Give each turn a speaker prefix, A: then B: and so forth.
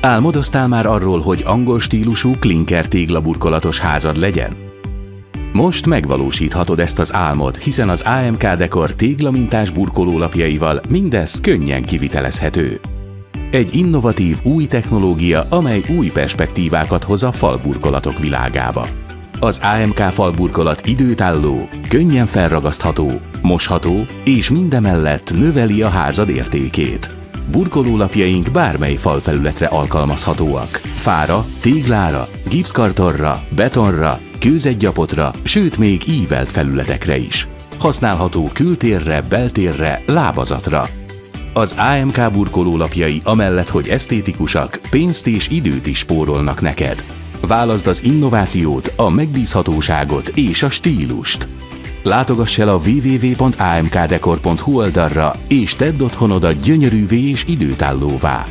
A: Álmodoztál már arról, hogy angol stílusú klinker téglaburkolatos házad legyen? Most megvalósíthatod ezt az álmot, hiszen az AMK Decor téglamintás burkolólapjaival mindez könnyen kivitelezhető. Egy innovatív új technológia, amely új perspektívákat hoz a falburkolatok világába. Az AMK falburkolat időtálló, könnyen felragasztható, mosható és mindemellett növeli a házad értékét. Burkolólapjaink bármely falfelületre alkalmazhatóak. Fára, téglára, gipszkartonra, betonra, kőzetgyapotra, sőt még ívelt felületekre is. Használható kültérre, beltérre, lábazatra. Az AMK burkolólapjai amellett, hogy esztétikusak, pénzt és időt is spórolnak neked. Válaszd az innovációt, a megbízhatóságot és a stílust. Látogass el a www.amkdecor.hu oldalra és tedd otthonodat gyönyörűvé és időtállóvá.